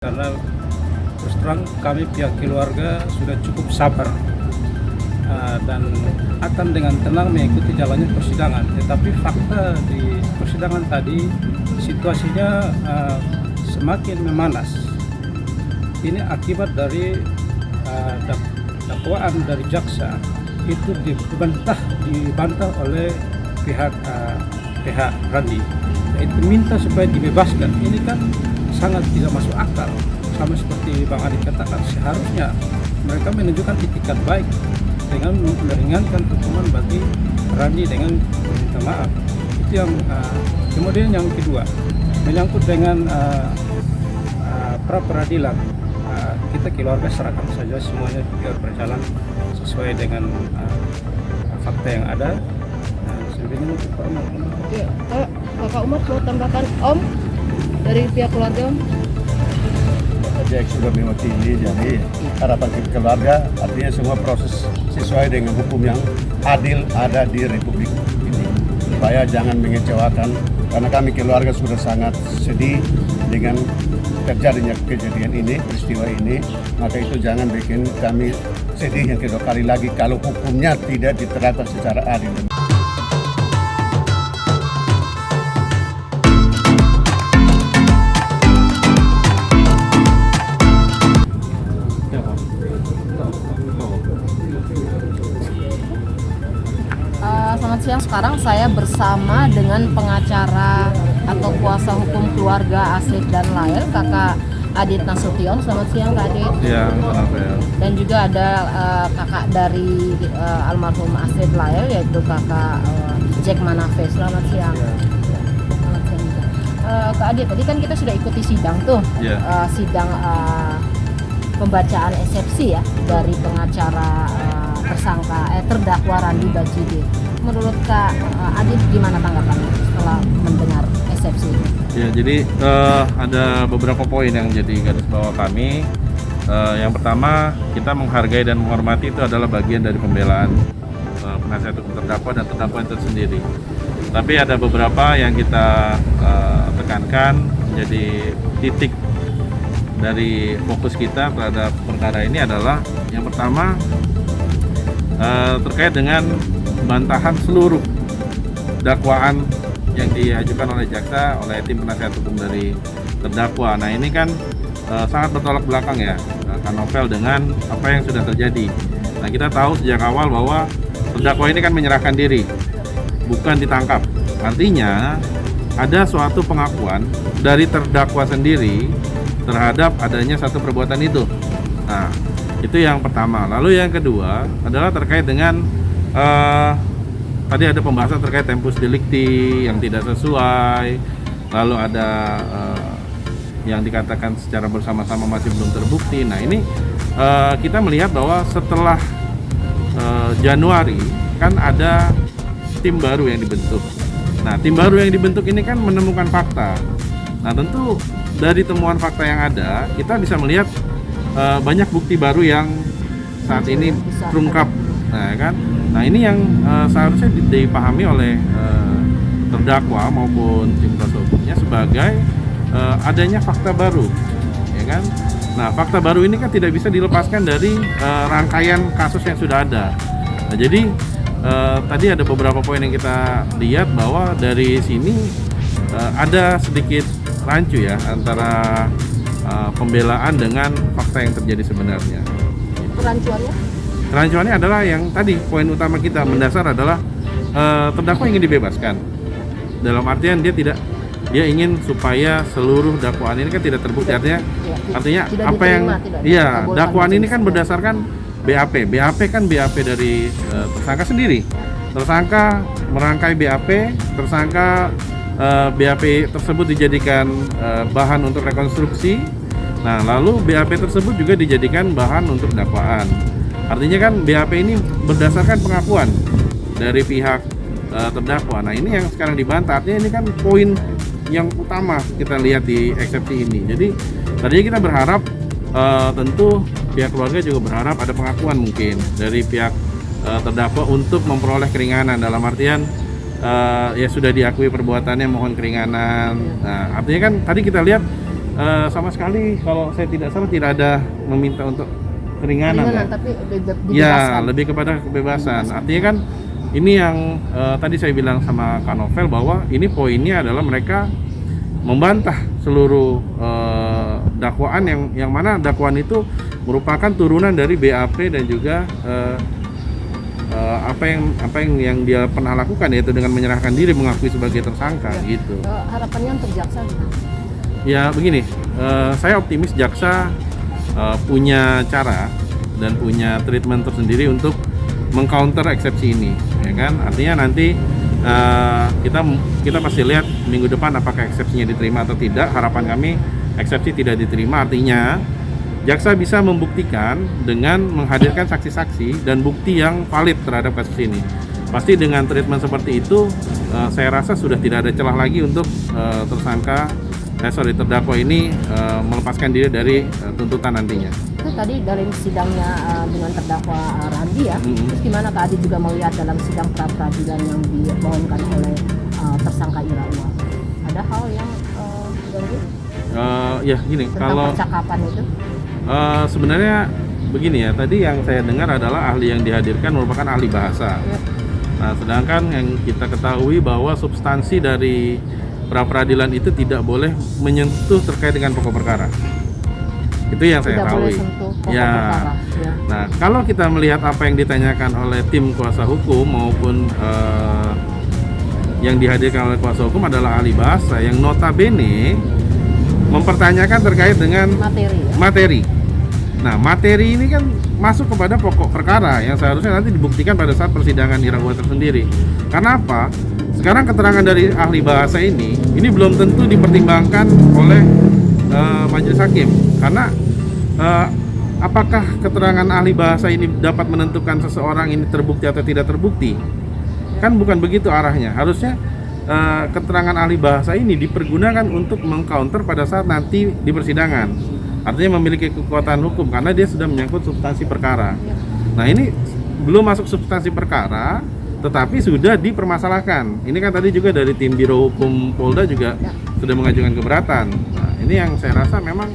Karena terus terang kami pihak keluarga sudah cukup sabar dan akan dengan tenang mengikuti jalannya persidangan. Tetapi fakta di persidangan tadi situasinya semakin memanas. Ini akibat dari dakwaan dari jaksa itu dibantah oleh pihak Randi. Itu minta supaya dibebaskan. Ini kan sangat tidak masuk akal. Sama seperti Bang Adi katakan, seharusnya mereka menunjukkan itikat baik dengan meringankan hukuman bagi Randi dengan minta maaf. Itu yang kemudian yang kedua menyangkut dengan pra peradilan. Kita keluarga serahkan saja semuanya biar berjalan sesuai dengan fakta yang ada. Sebenarnya Pak Umar. Ya, Kakak Umar mau tambahkan Om dari pihak keluarga Om? Dia sudah mewakili, jadi harapan keluarga artinya semua proses sesuai dengan hukum yang adil ada di Republik ini, supaya jangan mengecewakan, karena kami keluarga sudah sangat sedih dengan terjadinya kejadian ini, peristiwa ini, maka itu jangan bikin kami sedih yang kedua kali lagi kalau hukumnya tidak diterapkan secara adil. Selamat siang, sekarang saya bersama dengan pengacara atau kuasa hukum keluarga Asrif dan Lael, Kakak Adit Nasution. Selamat siang Kak Adit. Iya, selamat siang. Dan juga ada kakak dari almarhum Asrif Lael, yaitu Kakak Jack Manafe. Selamat siang. Selamat siang juga. Kak Adit, tadi kan kita sudah ikuti sidang tuh, sidang pembacaan eksepsi ya dari pengacara terdakwa Randi Bajide. Menurut Kak Adit gimana tanggapannya setelah mendengar eksepsi ini? Ya, jadi ada beberapa poin yang jadi garis bawah kami. Yang pertama, kita menghargai dan menghormati itu adalah bagian dari pembelaan penasihat hukum terdakwa dan terdakwa itu sendiri. Tapi ada beberapa yang kita tekankan menjadi titik dari fokus kita terhadap perkara ini adalah yang pertama terkait dengan bantahan seluruh dakwaan yang diajukan oleh jaksa oleh tim penasihat hukum dari terdakwa. Nah ini kan sangat bertolak belakang ya, Kak Novel, dengan apa yang sudah terjadi. Nah kita tahu sejak awal bahwa terdakwa ini kan menyerahkan diri, bukan ditangkap. Artinya ada suatu pengakuan dari terdakwa sendiri terhadap adanya satu perbuatan itu. Nah itu yang pertama. Lalu yang kedua adalah terkait dengan tadi ada pembahasan terkait tempus delicti yang tidak sesuai, lalu ada yang dikatakan secara bersama-sama masih belum terbukti. Nah ini kita melihat bahwa setelah Januari kan ada tim baru yang dibentuk. Nah tim baru yang dibentuk ini kan menemukan fakta. Nah tentu dari temuan fakta yang ada kita bisa melihat banyak bukti baru yang saat ini terungkap. Nah kan, nah ini yang seharusnya dipahami oleh terdakwa maupun tim kuasa hukumnya sebagai adanya fakta baru, ya kan? Nah fakta baru ini kan tidak bisa dilepaskan dari rangkaian kasus yang sudah ada. Nah jadi tadi ada beberapa poin yang kita lihat bahwa dari sini ada sedikit rancu ya antara pembelaan dengan fakta yang terjadi sebenarnya. Kerancuannya adalah yang tadi poin utama kita mendasar adalah terdakwa ingin dibebaskan. Dalam artian dia ingin supaya seluruh dakwaan ini kan tidak terbukti. Artinya apa yang dakwaan ini kan berdasarkan BAP. BAP kan BAP dari tersangka sendiri. Tersangka merangkai BAP, tersangka BAP tersebut dijadikan bahan untuk rekonstruksi. Nah, lalu BAP tersebut juga dijadikan bahan untuk dakwaan. Artinya kan BAP ini berdasarkan pengakuan dari pihak terdakwa. Nah ini yang sekarang dibantah. Artinya ini kan poin yang utama kita lihat di eksepsi ini. Jadi tadinya kita berharap tentu pihak keluarga juga berharap ada pengakuan mungkin dari pihak terdakwa untuk memperoleh keringanan. Dalam artian ya sudah diakui perbuatannya, mohon keringanan. Nah artinya kan tadi kita lihat sama sekali kalau saya tidak salah tidak ada meminta untuk keringanan ya. Tapi dibebaskan. Ya, lebih kepada kebebasan. Artinya kan ini yang tadi saya bilang sama Kak Novel bahwa ini poinnya adalah mereka membantah seluruh dakwaan yang mana dakwaan itu merupakan turunan dari BAP dan juga apa yang dia pernah lakukan, yaitu dengan menyerahkan diri mengakui sebagai tersangka gitu. Harapannya untuk jaksa gimana? Ya begini, saya optimis jaksa punya cara dan punya treatment tersendiri untuk mengcounter eksepsi ini, ya kan? Artinya nanti kita pasti lihat minggu depan apakah eksepsinya diterima atau tidak. Harapan kami eksepsi tidak diterima, artinya jaksa bisa membuktikan dengan menghadirkan saksi-saksi dan bukti yang valid terhadap kasus ini. Pasti dengan treatment seperti itu, saya rasa sudah tidak ada celah lagi untuk terdakwa ini melepaskan diri dari tuntutan nantinya. Itu tadi dari sidangnya dengan terdakwa Randi ya. Terus gimana Kak Adi juga melihat dalam sidang pra-peradilan yang dimohonkan oleh tersangka Ira Uwal? Ada hal yang ganggu? Ya gini, tentang kalau percakapan itu? Sebenarnya begini ya, tadi yang saya dengar adalah ahli yang dihadirkan merupakan ahli bahasa. Ya. Nah, sedangkan yang kita ketahui bahwa substansi dari pra-peradilan itu tidak boleh menyentuh terkait dengan pokok perkara. Itu yang saya Tidak tahu. boleh sentuh pokok Ya. perkara. Ya. Nah, kalau kita melihat apa yang ditanyakan oleh tim kuasa hukum maupun yang dihadirkan oleh kuasa hukum adalah ahli bahasa yang notabene mempertanyakan terkait dengan Materi ya? materi. Nah, materi ini kan masuk kepada pokok perkara yang seharusnya nanti dibuktikan pada saat persidangan Ira Uwal tersendiri. Karena apa? Sekarang keterangan dari ahli bahasa ini belum tentu dipertimbangkan oleh majelis hakim. Karena apakah keterangan ahli bahasa ini dapat menentukan seseorang ini terbukti atau tidak terbukti? Kan bukan begitu arahnya. Harusnya keterangan ahli bahasa ini dipergunakan untuk mengcounter pada saat nanti di persidangan. Artinya memiliki kekuatan hukum karena dia sudah menyangkut substansi perkara. Nah, ini belum masuk substansi perkara tetapi sudah dipermasalahkan. Ini kan tadi juga dari tim Biro Hukum Polda juga sudah mengajukan keberatan. Nah, ini yang saya rasa memang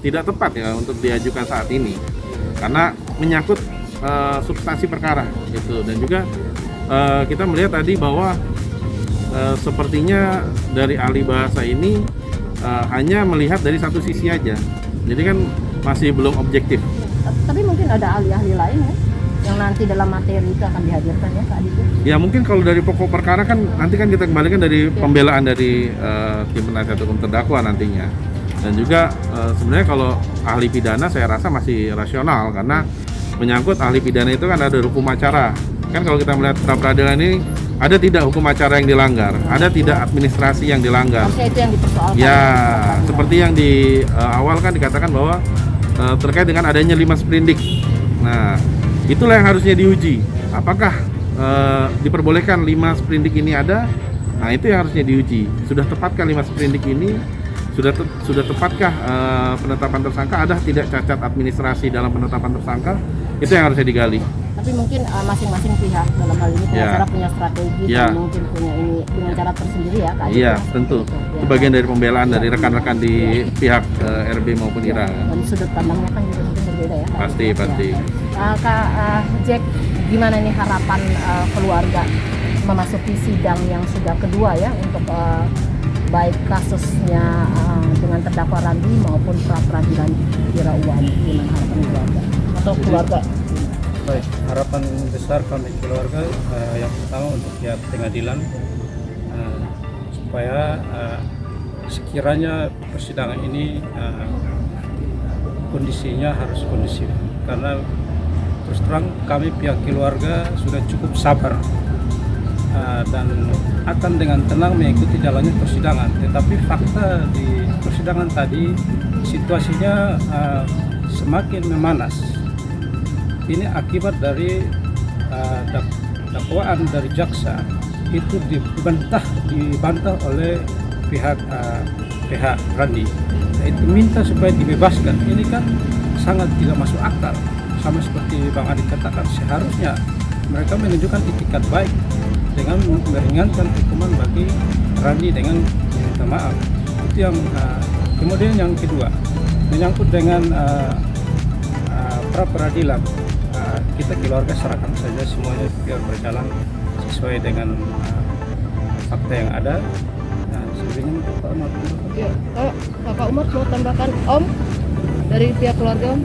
tidak tepat ya untuk diajukan saat ini karena menyangkut substansi perkara gitu. Dan juga kita melihat tadi bahwa sepertinya dari ahli bahasa ini hanya melihat dari satu sisi aja, jadi kan masih belum objektif. Tapi mungkin ada ahli-ahli lain ya yang nanti dalam materi itu akan dihadirkan ya Kak Adi? Ya mungkin kalau dari pokok perkara kan nanti kan kita kembalikan dari pembelaan dari tim penasihat hukum terdakwa nantinya. Dan juga sebenarnya kalau ahli pidana saya rasa masih rasional karena menyangkut ahli pidana itu kan ada hukum acara. Kan kalau kita melihat pra peradilan ini ada tidak hukum acara yang dilanggar, ada tidak administrasi yang dilanggar. Maksudnya itu yang dipersoalkan. Ya, seperti yang di awal kan dikatakan bahwa terkait dengan adanya 5 sprindik. Nah, itulah yang harusnya diuji. Apakah diperbolehkan 5 sprindik ini ada? Nah, itu yang harusnya diuji. Sudah tepatkah 5 sprindik ini? Sudah tepatkah penetapan tersangka? Ada tidak cacat administrasi dalam penetapan tersangka? Itu yang harusnya digali. Tapi mungkin masing-masing pihak dalam hal ini pengacara punya strategi dan mungkin punya ini dengan cara tersendiri ya Kak Adi? Iya, tentu. Itu bagian dari pembelaan dari rekan-rekan di pihak RB maupun IRA. Dan sudut pandangnya kan juga mungkin berbeda ya Kak? Pasti. Kak Jack, gimana nih harapan keluarga memasuki sidang yang sudah kedua ya untuk baik kasusnya dengan terdakwa Randi maupun pra-peradilan Ira Uwal? Gimana harapan keluarga atau keluarga? Baik, harapan besar kami keluarga yang pertama untuk pihak pengadilan supaya sekiranya persidangan ini kondisinya harus kondusif, karena terus terang kami pihak keluarga sudah cukup sabar dan akan dengan tenang mengikuti jalannya persidangan. Tetapi fakta di persidangan tadi situasinya semakin memanas. Ini akibat dari dakwaan dari jaksa itu dibantah oleh pihak Randi. Itu minta supaya dibebaskan. Ini kan sangat tidak masuk akal. Sama seperti Bang Adi katakan, seharusnya mereka menunjukkan itikat baik dengan meringankan hukuman bagi Randi dengan minta maaf. Itu yang kemudian yang kedua menyangkut dengan pra peradilan. Kita keluarga serahkan saja semuanya biar berjalan sesuai dengan fakta yang ada. Dan selebihnya untuk Pak Umar. Ya, Kakak Umar mau tambahkan Om dari pihak keluarga Om?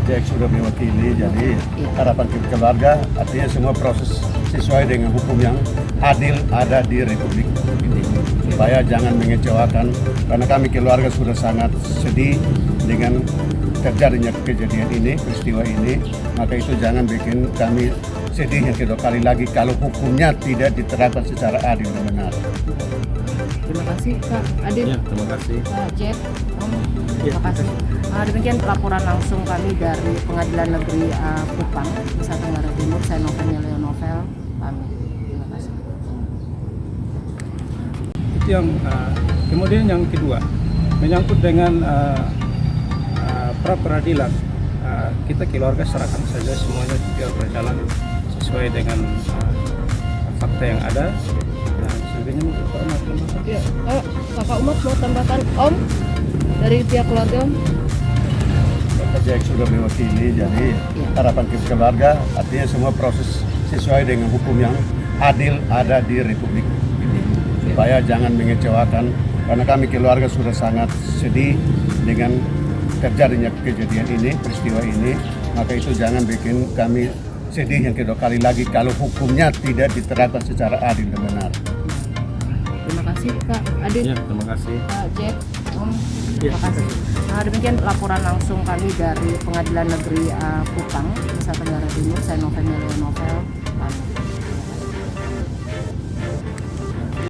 Jack sudah mewakili, jadi Iya. harapan keluarga artinya semua proses sesuai dengan hukum yang adil ada di Republik ini. Supaya jangan mengecewakan, karena kami keluarga sudah sangat sedih dengan terjadinya kejadian ini, peristiwa ini, maka itu jangan bikin kami sedih yang kedua kali lagi kalau hukumnya tidak diterapkan secara adil dan benar. Terima kasih Kak Adit, Ya, terima kasih. Kak Jack, Om. Terima kasih. Demikian laporan langsung kami dari Pengadilan Negeri Kupang, Nusa Tenggara Timur. Saya Novel Leonovel, pamit. Terima kasih. Itu yang kemudian yang kedua menyangkut dengan pra peradilan. Kita keluarga serahkan saja semuanya biar berjalan sesuai dengan fakta yang ada. Dan selebihnya untuk Pak Umar. Ya, Kakak Umar mau tambahkan Om dari pihak keluarga Om? Jack sudah mewakili, jadi Iya. harapan keluarga artinya semua proses sesuai dengan hukum yang adil ada di Republik ini. Supaya jangan mengecewakan, karena kami keluarga sudah sangat sedih dengan terjadinya kejadian ini, peristiwa ini, maka itu jangan bikin kami sedih yang kedua kali lagi kalau hukumnya tidak diterapkan secara adil dan benar. Terima kasih Kak Adit, Ya, terima kasih. Kak Jack, Om. Terima kasih. Demikian laporan langsung kami dari Pengadilan Negeri Kupang, Nusa Tenggara Timur. Saya Novel Leonovel, pamit.